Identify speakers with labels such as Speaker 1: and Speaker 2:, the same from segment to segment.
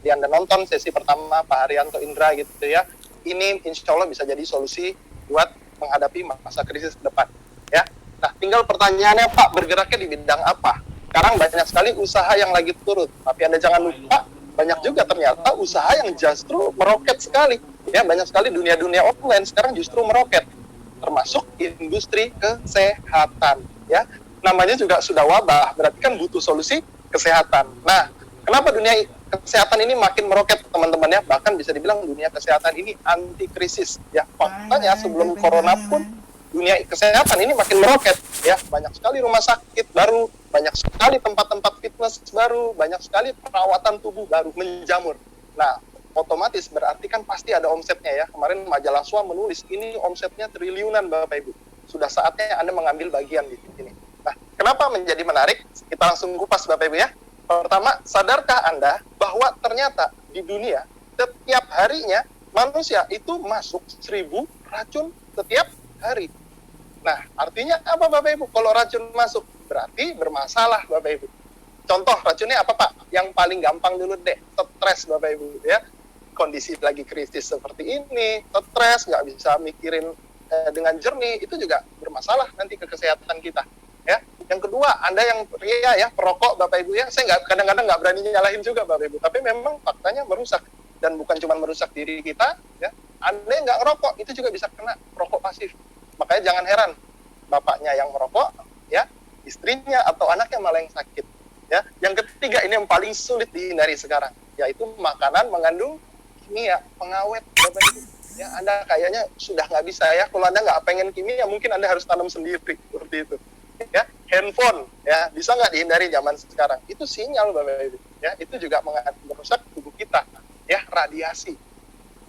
Speaker 1: tadi Anda nonton sesi pertama Pak Haryanto Indra gitu ya, ini insya Allah bisa jadi solusi buat menghadapi masa krisis ke depan ya. Nah, tinggal pertanyaannya Pak, bergeraknya di bidang apa? Sekarang banyak sekali usaha yang lagi turun, tapi Anda jangan lupa banyak juga ternyata usaha yang justru meroket sekali ya. Banyak sekali dunia offline sekarang justru meroket, termasuk industri kesehatan ya. Namanya juga sudah wabah, berarti kan butuh solusi kesehatan. Nah, kenapa dunia kesehatan ini makin meroket teman-teman ya? Bahkan bisa dibilang dunia kesehatan ini anti krisis ya. Faktanya sebelum corona pun dunia kesehatan ini makin meroket ya. Banyak sekali rumah sakit baru, banyak sekali tempat-tempat fitness baru, banyak sekali perawatan tubuh baru menjamur. Nah, otomatis berarti kan pasti ada omsetnya ya. Kemarin majalah SWA menulis ini omsetnya triliunan Bapak Ibu. Sudah saatnya Anda mengambil bagian di sini. Nah, kenapa menjadi menarik? Kita langsung kupas Bapak Ibu ya. Pertama, sadarkah Anda bahwa ternyata di dunia setiap harinya manusia itu masuk 1000 racun setiap hari. Nah, artinya apa Bapak Ibu? Kalau racun masuk berarti bermasalah Bapak Ibu. Contoh racunnya apa Pak? Yang paling gampang dulu deh, stres Bapak Ibu ya. Kondisi lagi krisis seperti ini, stres, nggak bisa mikirin dengan jernih, itu juga bermasalah nanti ke kesehatan kita ya. Yang kedua, Anda yang pria ya, perokok Bapak Ibu ya, saya kadang-kadang nggak berani nyalahin juga Bapak Ibu, tapi memang faktanya merusak, dan bukan cuma merusak diri kita ya. Anda yang nggak ngerokok itu juga bisa kena perokok pasif. Makanya jangan heran bapaknya yang merokok ya, istrinya atau anaknya malah yang sakit ya. Yang ketiga, ini yang paling sulit dihindari sekarang, yaitu makanan mengandung kimia pengawet Bapak Ibu ya. Anda kayaknya sudah nggak bisa ya, kalau Anda nggak pengen kimia mungkin Anda harus tanam sendiri seperti itu ya. Handphone ya, bisa nggak dihindari zaman sekarang, itu sinyal Bapak Ibu ya, itu juga merusak tubuh kita ya. Radiasi,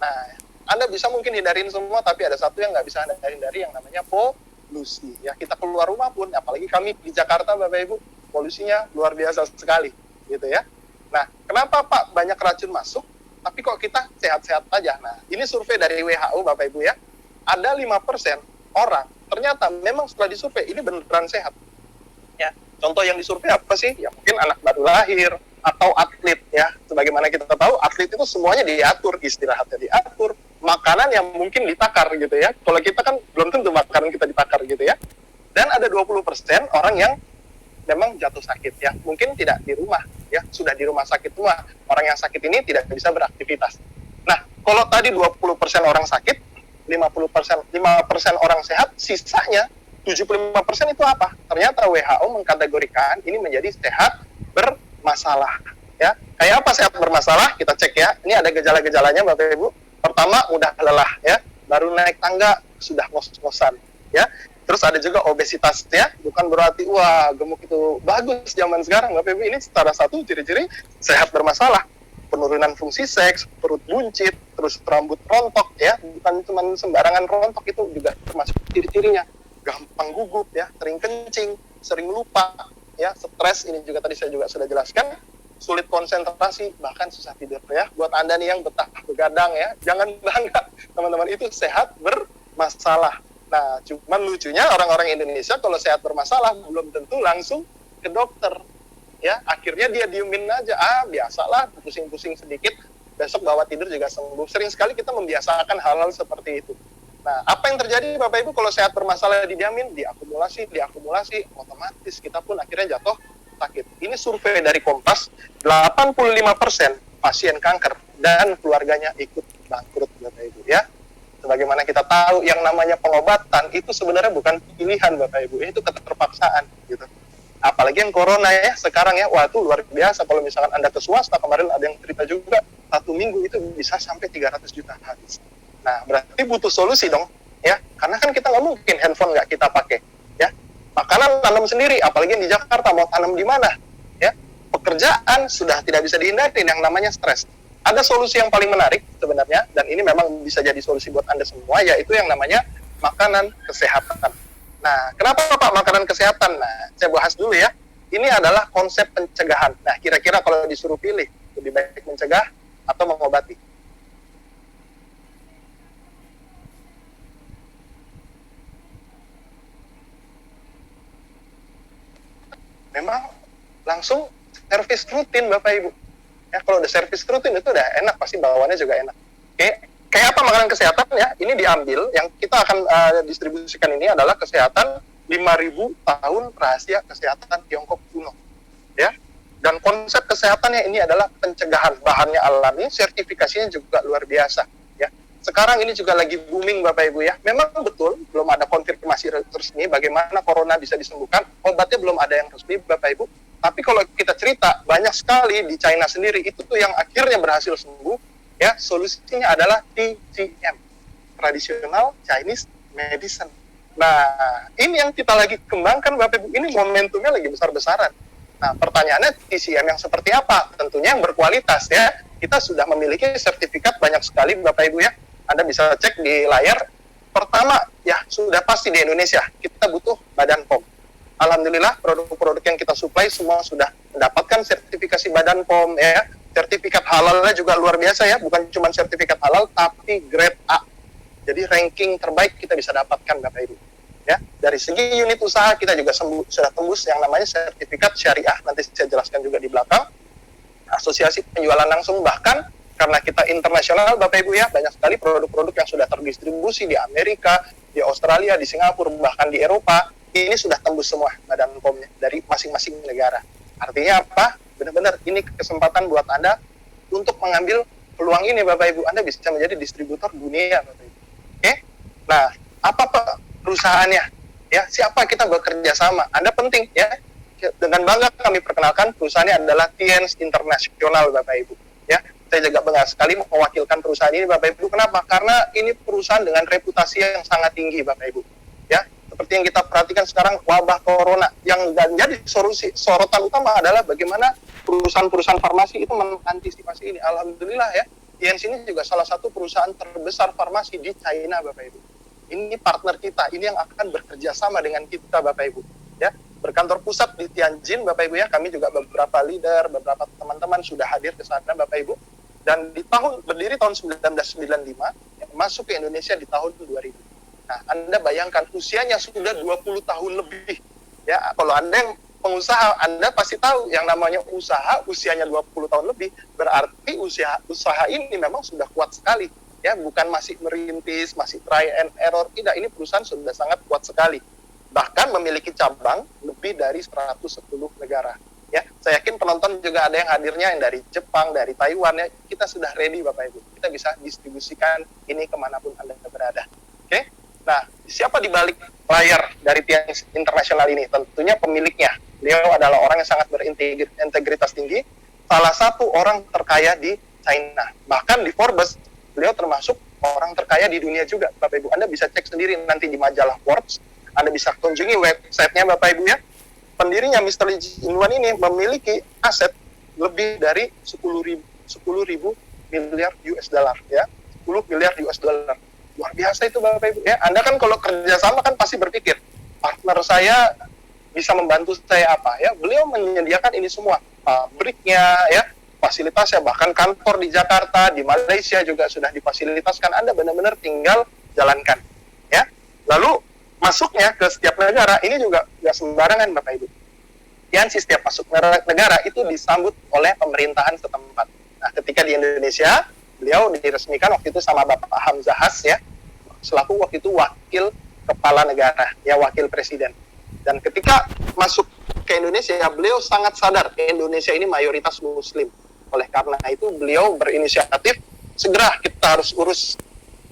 Speaker 1: nah Anda bisa mungkin hindarin semua, tapi ada satu yang nggak bisa Anda hindari, yang namanya polusi ya. Kita keluar rumah pun, apalagi kami di Jakarta Bapak Ibu, polusinya luar biasa sekali gitu ya. Nah, kenapa Pak banyak racun masuk tapi kok kita sehat-sehat aja? Nah, ini survei dari WHO Bapak Ibu ya, ada 5% orang ternyata memang setelah disurvei ini beneran sehat ya. Contoh yang disurvei apa sih? Ya mungkin anak baru lahir atau atlet ya. Sebagaimana kita tahu, atlet itu semuanya diatur, istirahatnya diatur, makanan yang mungkin ditakar gitu ya. Kalau kita kan belum tentu makanan kita ditakar gitu ya. Dan ada 20% orang yang memang jatuh sakit ya. Mungkin tidak di rumah ya, sudah di rumah sakit tua. Orang yang sakit ini tidak bisa beraktivitas. Nah, kalau tadi 20% orang sakit, 5% orang sehat, sisanya 75% itu apa? Ternyata WHO mengkategorikan ini menjadi sehat bermasalah ya. Kayak apa sehat bermasalah? Kita cek ya. Ini ada gejala-gejalanya Bapak Ibu. Pertama, mudah lelah ya. Baru naik tangga sudah ngos-ngosan ya. Terus ada juga obesitas ya. Bukan berarti wah gemuk itu bagus zaman sekarang Bapak Ibu. Ini salah satu ciri-ciri sehat bermasalah. Penurunan fungsi seks, perut buncit, terus rambut rontok ya. Bukan cuma sembarangan rontok, itu juga termasuk ciri-cirinya. Gampang gugup ya, sering kencing, sering lupa ya, stres, ini juga tadi saya juga sudah jelaskan, sulit konsentrasi, bahkan susah tidur ya. Buat Anda nih yang betah begadang ya, jangan bangga teman-teman, itu sehat bermasalah. Nah, cuman lucunya orang-orang Indonesia kalau sehat bermasalah belum tentu langsung ke dokter ya. Akhirnya dia diemin aja, biasalah pusing-pusing sedikit, besok bawa tidur juga sembuh. Sering sekali kita membiasakan hal-hal seperti itu. Nah, apa yang terjadi Bapak Ibu kalau sehat bermasalah didiamin, diakumulasi, otomatis kita pun akhirnya jatuh sakit. Ini survei dari Kompas, 85% pasien kanker dan keluarganya ikut bangkrut Bapak Ibu ya. Sebagaimana kita tahu, yang namanya pengobatan itu sebenarnya bukan pilihan Bapak Ibu, itu keterpaksaan gitu. Apalagi yang corona ya sekarang ya, wah itu luar biasa. Kalau misalkan Anda ke swasta, kemarin ada yang cerita juga, 1 minggu itu bisa sampai 300 juta habis. Nah, berarti butuh solusi dong, ya. Karena kan kita nggak mungkin handphone nggak kita pakai, ya. Makanan tanam sendiri, apalagi di Jakarta, mau tanam di mana, ya. Pekerjaan sudah tidak bisa dihindari, yang namanya stres. Ada solusi yang paling menarik sebenarnya, dan ini memang bisa jadi solusi buat Anda semua, yaitu yang namanya makanan kesehatan. Nah, kenapa Pak makanan kesehatan? Nah, saya bahas dulu ya. Ini adalah konsep pencegahan. Nah, kira-kira kalau disuruh pilih, lebih baik mencegah atau mengobati? Memang langsung servis rutin Bapak Ibu Ya, kalau udah servis rutin itu udah enak, pasti bawaannya juga enak. Oke, kayak apa makanan kesehatan ya? Ini diambil, yang kita akan distribusikan ini adalah kesehatan 5.000 tahun rahasia kesehatan Tiongkok kuno. Ya, dan konsep kesehatannya ini adalah pencegahan, bahannya alami, sertifikasinya juga luar biasa. Ya, sekarang ini juga lagi booming Bapak Ibu ya. Memang betul belum ada konfirmasi resmi bagaimana corona bisa disembuhkan. Obatnya belum ada yang resmi Bapak Ibu. Tapi kalau kita cerita, banyak sekali di China sendiri itu tuh yang akhirnya berhasil sembuh, ya solusinya adalah TCM, Traditional Chinese Medicine. Nah, ini yang kita lagi kembangkan Bapak Ibu, ini momentumnya lagi besar-besaran. Nah, pertanyaannya TCM yang seperti apa? Tentunya yang berkualitas ya. Kita sudah memiliki sertifikat banyak sekali Bapak Ibu ya. Anda bisa cek di layar. Pertama, ya sudah pasti di Indonesia, kita butuh Badan POM. Alhamdulillah produk-produk yang kita supply semua sudah mendapatkan sertifikasi Badan POM ya. Sertifikat halalnya juga luar biasa ya, bukan cuma sertifikat halal tapi grade A. Jadi ranking terbaik kita bisa dapatkan Bapak Ibu. Ya, dari segi unit usaha kita juga sudah tembus yang namanya sertifikat syariah. Nanti saya jelaskan juga di belakang. Asosiasi penjualan langsung, bahkan karena kita internasional Bapak Ibu ya, banyak sekali produk-produk yang sudah terdistribusi di Amerika, di Australia, di Singapura, bahkan di Eropa. Ini sudah tembus semua Badan POM-nya dari masing-masing negara. Artinya apa? Benar-benar ini kesempatan buat Anda untuk mengambil peluang ini Bapak Ibu. Anda bisa menjadi distributor dunia Bapak Ibu. Oke? Nah, apa perusahaannya? Ya, siapa kita bekerja sama? Anda penting ya. Dengan bangga kami perkenalkan perusahaannya adalah Tiens International Bapak Ibu. Ya, saya juga bangga sekali mewakilkan perusahaan ini Bapak Ibu. Kenapa? Karena ini perusahaan dengan reputasi yang sangat tinggi Bapak Ibu. Ya, seperti yang kita perhatikan sekarang wabah corona yang jadi sorotan utama adalah bagaimana perusahaan-perusahaan farmasi itu mengantisipasi ini. Alhamdulillah ya, Tiens ini juga salah satu perusahaan terbesar farmasi di China Bapak Ibu. Ini partner kita, ini yang akan bekerja sama dengan kita Bapak Ibu. Ya, berkantor pusat di Tianjin Bapak Ibu ya, kami juga beberapa leader, beberapa teman-teman sudah hadir ke sana Bapak Ibu. Dan berdiri tahun 1995, ya, masuk ke Indonesia di tahun 2000. Nah, Anda bayangkan usianya sudah 20 tahun lebih. Ya, kalau Anda yang pengusaha, Anda pasti tahu yang namanya usaha usianya 20 tahun lebih, berarti usaha ini memang sudah kuat sekali. Ya, bukan masih merintis, masih try and error, tidak, ini perusahaan sudah sangat kuat sekali. Bahkan memiliki cabang lebih dari 110 negara. Ya, saya yakin penonton juga ada yang hadirnya yang dari Jepang, dari Taiwan ya. Kita sudah ready Bapak Ibu. Kita bisa distribusikan ini kemanapun Anda berada. Oke? Nah, siapa di balik layar dari Tiens International ini? Tentunya pemiliknya. Beliau adalah orang yang sangat berintegritas tinggi, salah satu orang terkaya di China. Bahkan di Forbes, beliau termasuk orang terkaya di dunia juga, Bapak Ibu. Anda bisa cek sendiri nanti di majalah Forbes. Anda bisa kunjungi websitenya Bapak Ibu ya. Pendirinya Mr. Lee Jin-wan ini memiliki aset lebih dari 10.000 miliar US dollar ya. 10 miliar US dollar. Luar biasa itu Bapak Ibu ya. Anda kan kalau kerjasama kan pasti berpikir, partner saya bisa membantu saya apa ya. Beliau menyediakan ini semua, pabriknya ya, fasilitasnya, bahkan kantor di Jakarta, di Malaysia juga sudah difasilitaskan. Anda benar-benar tinggal jalankan ya. Lalu masuknya ke setiap negara ini juga nggak sembarangan Bapak Ibu. Yang setiap masuk negara itu disambut oleh pemerintahan setempat. Nah, ketika di Indonesia, beliau diresmikan waktu itu sama Bapak Hamzah Has ya, selaku waktu itu wakil kepala negara, ya wakil presiden. Dan ketika masuk ke Indonesia, beliau sangat sadar Indonesia ini mayoritas Muslim. Oleh karena itu beliau berinisiatif, segera kita harus urus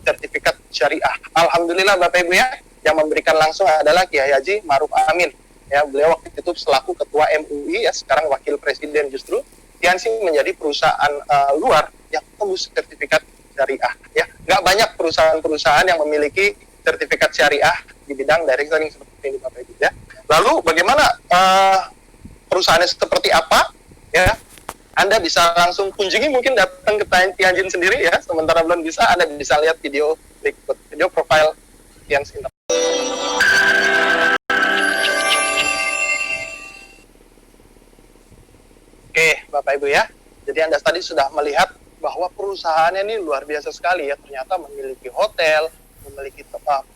Speaker 1: sertifikat syariah. Alhamdulillah Bapak Ibu ya, yang memberikan langsung adalah Kiai Haji Ma'ruf Amin. Ya, beliau waktu itu selaku ketua MUI ya, sekarang wakil presiden justru. Tianxi menjadi perusahaan luar yang tembus sertifikat syariah. Ya, nggak banyak perusahaan-perusahaan yang memiliki sertifikat syariah di bidang direct selling seperti ini Bapak Ibu ya. Lalu bagaimana perusahaannya seperti apa? Ya, Anda bisa langsung kunjungi, mungkin datang ke Tianjin sendiri ya. Sementara belum bisa, Anda bisa lihat video berikut, video profile Tianjin. Oke, Bapak Ibu ya. Jadi Anda tadi sudah melihat bahwa perusahaannya ini luar biasa sekali ya. Ternyata memiliki hotel, memiliki tempat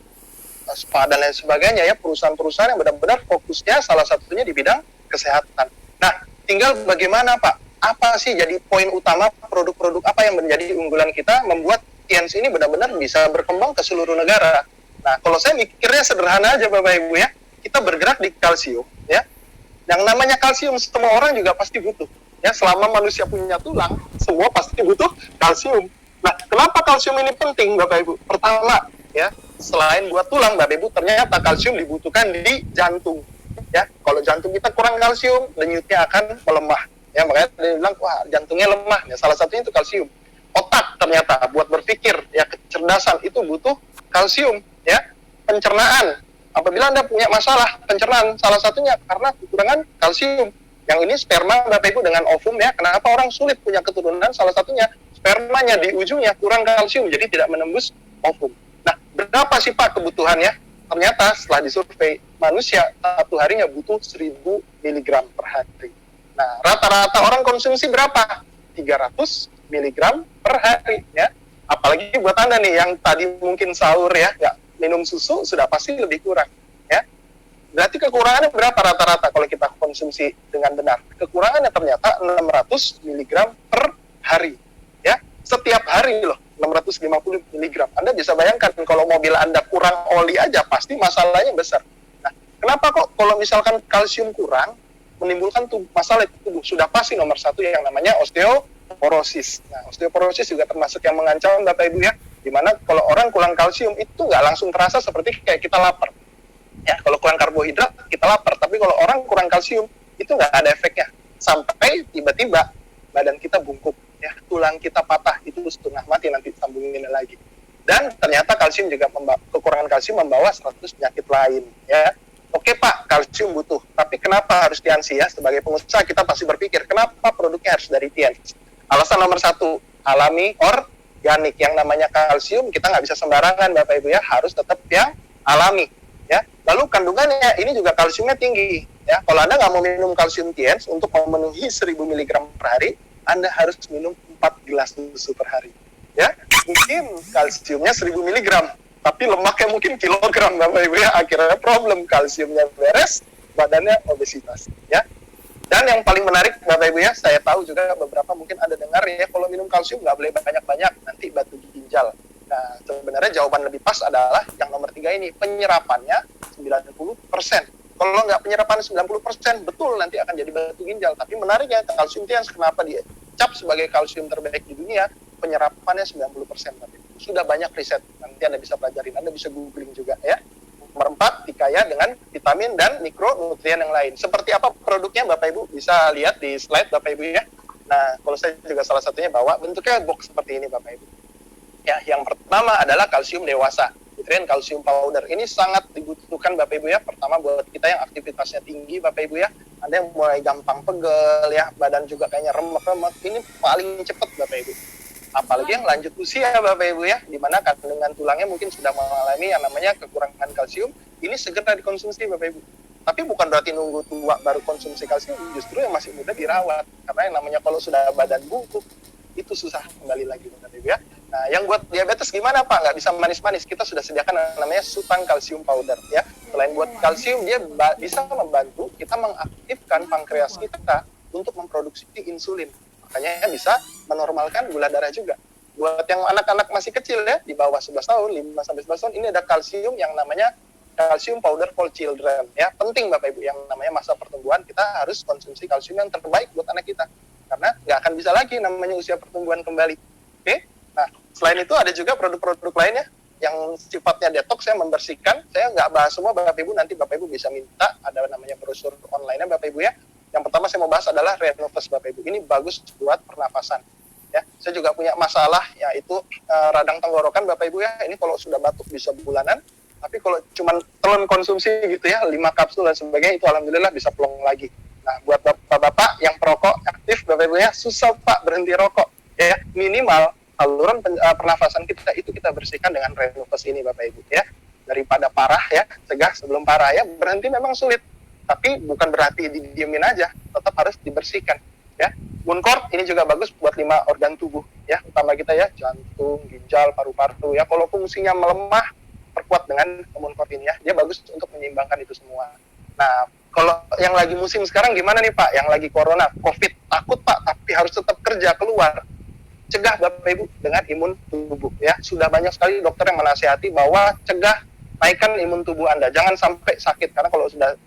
Speaker 1: spa dan lain sebagainya ya. Perusahaan-perusahaan yang benar-benar fokusnya salah satunya di bidang kesehatan. Nah, tinggal bagaimana Pak apa sih jadi poin utama produk-produk apa yang menjadi unggulan kita membuat TNC ini benar-benar bisa berkembang ke seluruh negara. Nah, kalau saya mikirnya sederhana aja Bapak Ibu ya, kita bergerak di kalsium ya. Yang namanya kalsium semua orang juga pasti butuh. Ya, selama manusia punya tulang, semua pasti butuh kalsium. Nah, kenapa kalsium ini penting Bapak Ibu? Pertama, ya, selain buat tulang Bapak Ibu, ternyata kalsium dibutuhkan di jantung. Ya, kalau jantung kita kurang kalsium, denyutnya akan melemah. Ya, makanya dia bilang, wah, jantungnya lemah. Ya, salah satunya itu kalsium. Otak ternyata buat berpikir, ya, kecerdasan itu butuh kalsium. Ya, pencernaan. Apabila Anda punya masalah pencernaan, salah satunya karena kekurangan kalsium. Yang ini sperma Bapak Ibu dengan ovum ya, kenapa orang sulit punya keturunan? Salah satunya spermanya di ujungnya kurang kalsium, jadi tidak menembus ovum. Nah, berapa sih Pak kebutuhannya? Ternyata setelah disurvei, manusia satu harinya butuh 1000 mg per hari. Nah, rata-rata orang konsumsi berapa? 300 mg per hari ya. Apalagi buat Anda nih yang tadi mungkin sahur ya, nggak minum susu, sudah pasti lebih kurang ya. Berarti kekurangannya berapa rata-rata kalau kita konsumsi dengan benar? Kekurangannya ternyata 600 mg per hari ya. Setiap hari loh, 650 mg. Anda bisa bayangkan kalau mobil Anda kurang oli aja pasti masalahnya besar. Nah, kenapa kok kalau misalkan kalsium kurang menimbulkan masalah tubuh? Sudah pasti nomor satu yang namanya osteoporosis. Nah, osteoporosis juga termasuk yang mengancam Bapak Ibu ya. Dimana kalau orang kurang kalsium itu nggak langsung terasa seperti kayak kita lapar. Ya, kalau kurang karbohidrat kita lapar, tapi kalau orang kurang kalsium itu nggak ada efeknya. Sampai tiba-tiba badan kita bungkuk, ya, tulang kita patah, itu setengah mati nanti sambungin lagi. Dan ternyata kalsium juga kekurangan kalsium membawa 100 penyakit lain, ya. Oke Pak, kalsium butuh, tapi kenapa harus TNC ya? Sebagai pengusaha kita pasti berpikir, kenapa produknya harus dari TNC? Alasan nomor satu, alami organik. Yang namanya kalsium kita nggak bisa sembarangan Bapak Ibu ya, harus tetap yang alami ya. Lalu kandungannya ini juga kalsiumnya tinggi ya. Kalau Anda nggak mau minum kalsium TNC untuk memenuhi 1000 mg per hari, Anda harus minum 4 gelas susu per hari ya. Mungkin kalsiumnya 1000 mg tapi lemaknya mungkin kilogram Bapak Ibu ya. Akhirnya problem, kalsiumnya beres, badannya obesitas ya. Dan yang paling menarik Bapak Ibu ya, saya tahu juga beberapa mungkin Anda dengar ya, kalau minum kalsium nggak boleh banyak-banyak, nanti batu ginjal. Nah, sebenarnya jawaban lebih pas adalah yang nomor 3 ini, penyerapannya 90%. Kalau nggak penyerapan 90%, betul nanti akan jadi batu ginjal. Tapi menariknya, kalsium TNC kenapa dicap sebagai kalsium terbaik di dunia, penyerapannya 90%. Sudah banyak riset, nanti Anda bisa pelajarin, Anda bisa googling juga ya. Nomor 4, dikaya dengan vitamin dan mikronutrien yang lain. Seperti apa produknya Bapak Ibu bisa lihat di slide Bapak Ibu ya. Nah, kalau saya juga salah satunya bawa bentuknya box seperti ini Bapak Ibu. Ya, yang pertama adalah kalsium dewasa, nutrien kalsium powder. Ini sangat dibutuhkan Bapak Ibu ya. Pertama buat kita yang aktivitasnya tinggi Bapak Ibu ya. Anda yang mulai gampang pegel ya, badan juga kayaknya remek-remek. Ini paling cepat Bapak Ibu. Apalagi yang lanjut usia Bapak Ibu ya, di mana kandungan tulangnya mungkin sudah mengalami yang namanya kekurangan kalsium, ini segera dikonsumsi Bapak Ibu. Tapi bukan berarti nunggu tua baru konsumsi kalsium, justru yang masih muda dirawat. Karena yang namanya kalau sudah badan bungkuk, itu susah kembali lagi Bapak Ibu ya. Nah, yang buat diabetes gimana Pak? Nggak bisa manis-manis, kita sudah sediakan yang namanya Sutan kalsium powder ya. Selain buat kalsium, dia bisa membantu kita mengaktifkan pankreas kita untuk memproduksi insulin. Makanya bisa menormalkan gula darah juga. Buat yang anak-anak masih kecil ya, di bawah 11 tahun, 5-11 tahun, ini ada kalsium yang namanya kalsium powder for children. Ya, penting Bapak Ibu, yang namanya masa pertumbuhan, kita harus konsumsi kalsium yang terbaik buat anak kita. Karena nggak akan bisa lagi namanya usia pertumbuhan kembali. Oke? Nah, selain itu ada juga produk-produk lainnya yang sifatnya detox ya, membersihkan. Saya nggak bahas semua Bapak Ibu, nanti Bapak Ibu bisa minta, ada namanya brosur online-nya Bapak Ibu ya. Yang pertama saya mau bahas adalah Renovus Bapak Ibu. Ini bagus buat pernafasan. Ya, saya juga punya masalah yaitu radang tenggorokan Bapak Ibu ya. Ini kalau sudah batuk bisa bulanan. Tapi kalau cuma telan konsumsi gitu ya, 5 kapsul dan sebagainya, itu alhamdulillah bisa plong lagi. Nah, buat bapak-bapak yang perokok aktif Bapak Ibu ya, susah Pak berhenti rokok. Ya, minimal saluran pernafasan kita itu kita bersihkan dengan Renovus ini Bapak Ibu ya. Daripada parah ya, cegah sebelum parah ya. Berhenti memang sulit. Tapi bukan berarti didiemin aja, tetap harus dibersihkan ya. Mooncord ini juga bagus buat 5 organ tubuh ya, utama kita ya, jantung, ginjal, paru-paru ya. Kalau fungsinya melemah, perkuat dengan Mooncord ini ya, dia bagus untuk menyeimbangkan itu semua. Nah, Kalau yang lagi musim sekarang gimana nih Pak? Yang lagi corona, COVID, takut Pak, tapi harus tetap kerja keluar. Cegah Bapak Ibu dengan imun tubuh ya. Sudah banyak sekali dokter yang menasihati bahwa cegah, naikkan imun tubuh Anda. Jangan sampai sakit, karena kalau sudah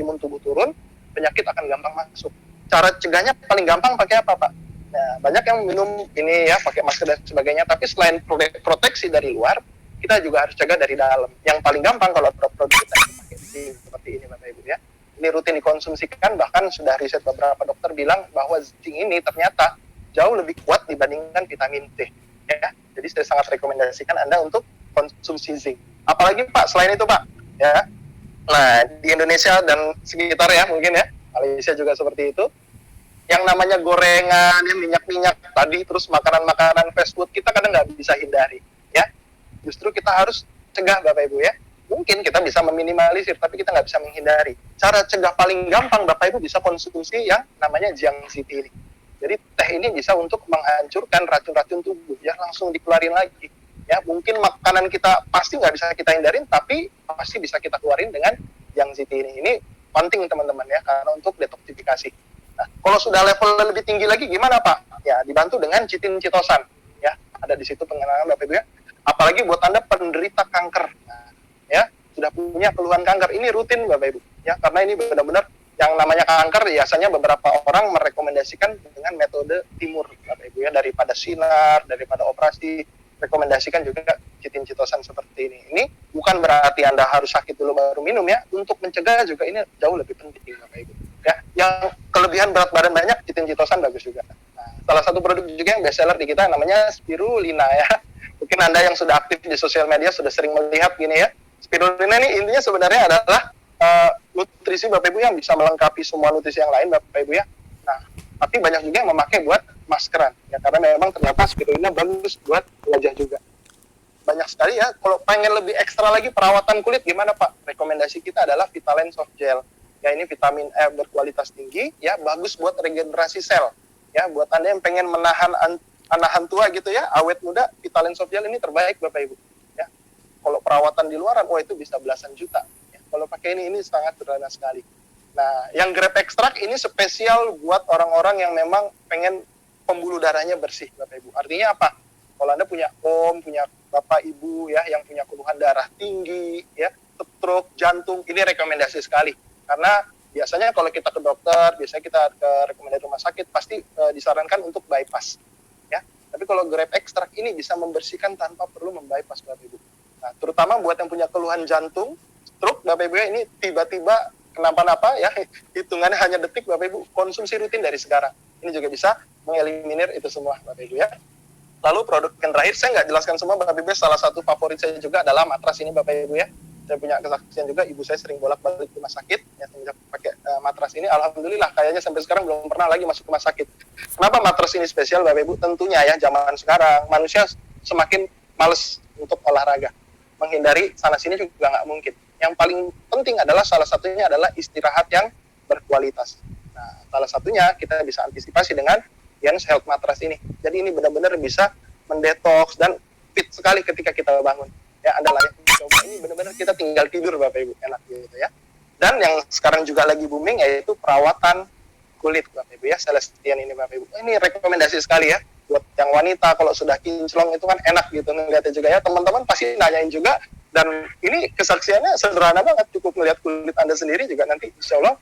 Speaker 1: imun tubuh turun, penyakit akan gampang masuk. Cara cegahnya paling gampang pakai apa Pak? Nah, banyak yang minum ini ya, pakai masker dan sebagainya, tapi selain proteksi dari luar, kita juga harus jaga dari dalam. Yang paling gampang kalau produk kita pakai seperti ini Bapak Ibu ya. Ini rutin dikonsumsikan, bahkan sudah riset beberapa dokter bilang bahwa zinc ini ternyata jauh lebih kuat dibandingkan vitamin C ya. Jadi saya sangat rekomendasikan Anda untuk konsumsi zinc. Apalagi Pak, selain itu Pak ya. Nah, di Indonesia dan sekitar ya mungkin ya, Malaysia juga seperti itu. Yang namanya gorengan, ya, minyak-minyak tadi, terus makanan-makanan fast food, kita kadang nggak bisa hindari ya. Justru kita harus cegah Bapak Ibu ya. Mungkin kita bisa meminimalisir, tapi kita nggak bisa menghindari. Cara cegah paling gampang Bapak Ibu bisa konsumsi yang namanya Jiangxi tea ini. Jadi teh ini bisa untuk menghancurkan racun-racun tubuh, ya langsung dikeluarin lagi. Ya mungkin makanan kita pasti nggak bisa kita hindarin, tapi pasti bisa kita keluarin dengan Jiangxi tea ini. Ini penting teman-teman ya, karena untuk detoksifikasi. Nah, kalau sudah level lebih tinggi lagi gimana Pak? Ya dibantu dengan chitin chitosan. Ya ada di situ pengenalan Bapak Ibu ya. Apalagi buat Anda penderita kanker. Nah, ya sudah punya keluhan kanker, ini rutin Bapak Ibu ya, karena ini benar-benar yang namanya kanker biasanya beberapa orang merekomendasikan dengan metode timur Bapak Ibu ya, daripada sinar, daripada operasi, rekomendasikan juga chitin chitosan seperti ini. Ini bukan berarti Anda harus sakit dulu baru minum ya, untuk mencegah juga ini jauh lebih penting Bapak Ibu ya. Yang kelebihan berat badan banyak, chitin chitosan bagus juga. Nah, salah satu produk juga yang bestseller di kita namanya spirulina ya. Mungkin Anda yang sudah aktif di sosial media sudah sering melihat gini ya. Spirulina ini intinya sebenarnya adalah nutrisi Bapak Ibu yang bisa melengkapi semua nutrisi yang lain Bapak Ibu ya. Nah, tapi banyak juga yang memakai buat maskeran ya, karena memang ternyata spirulina bagus buat wajah juga. Banyak sekali ya. Kalau pengen lebih ekstra lagi perawatan kulit gimana Pak? Rekomendasi kita adalah Vitaland Soft Gel. Ya ini vitamin E berkualitas tinggi ya, bagus buat regenerasi sel. Ya buat Anda yang pengen menahan tua gitu ya, awet muda, Vitaland Soft Gel ini terbaik Bapak Ibu. Ya. Kalau perawatan di luaran, itu bisa belasan juta. Ya. Kalau pakai ini sangat sederhana sekali. Nah, yang grape extract ini spesial buat orang-orang yang memang pengen pembuluh darahnya bersih Bapak Ibu. Artinya apa? Kalau Anda punya punya Bapak Ibu ya yang punya keluhan darah tinggi, ya, stroke, jantung, ini rekomendasi sekali. Karena biasanya kalau kita ke dokter, biasanya kita ke rekomendasi rumah sakit, pasti disarankan untuk bypass. Ya. Tapi kalau grape extract ini bisa membersihkan tanpa perlu membypass Bapak Ibu. Nah, terutama buat yang punya keluhan jantung, stroke Bapak Ibu ini tiba-tiba kenapa-napa ya, hitungannya hanya detik Bapak Ibu, konsumsi rutin dari sekarang. Ini juga bisa mengeliminir itu semua Bapak Ibu ya. Lalu produk yang terakhir, saya nggak jelaskan semua Bapak Ibu, salah satu favorit saya juga adalah matras ini Bapak Ibu ya. Saya punya kesaksian juga, ibu saya sering bolak-balik rumah sakit, ya semenjak pakai matras ini, alhamdulillah kayaknya sampai sekarang belum pernah lagi masuk rumah sakit. Kenapa matras ini spesial Bapak Ibu? Tentunya ya zaman sekarang manusia semakin males untuk olahraga, menghindari sana-sini juga nggak mungkin. Yang paling penting adalah salah satunya adalah istirahat yang berkualitas. Nah, salah satunya kita bisa antisipasi dengan Jens Health Matras ini. Jadi ini benar-benar bisa mendetoks dan fit sekali ketika kita bangun. Ya, Anda layak coba, ini benar-benar kita tinggal tidur Bapak Ibu, enak gitu ya. Dan yang sekarang juga lagi booming yaitu perawatan kulit Bapak Ibu ya, Celestian ini Bapak Ibu. Ini rekomendasi sekali ya buat yang wanita, kalau sudah kinclong itu kan enak gitu ngeliatnya juga ya. Teman-teman pasti nanyain juga, dan ini kesaksiannya sederhana banget, cukup melihat kulit Anda sendiri juga nanti insya Allah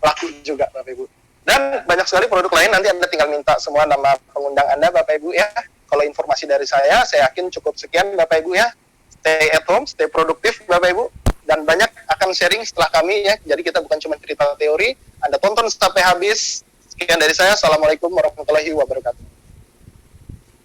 Speaker 1: laku juga Bapak Ibu. Dan banyak sekali produk lain, nanti Anda tinggal minta semua nama pengundang Anda Bapak Ibu ya. Kalau informasi dari saya yakin cukup sekian Bapak Ibu ya. Stay at home, stay produktif Bapak Ibu, dan banyak akan sharing setelah kami ya. Jadi kita bukan cuma cerita teori, Anda tonton sampai habis. Sekian dari saya, Assalamualaikum warahmatullahi wabarakatuh.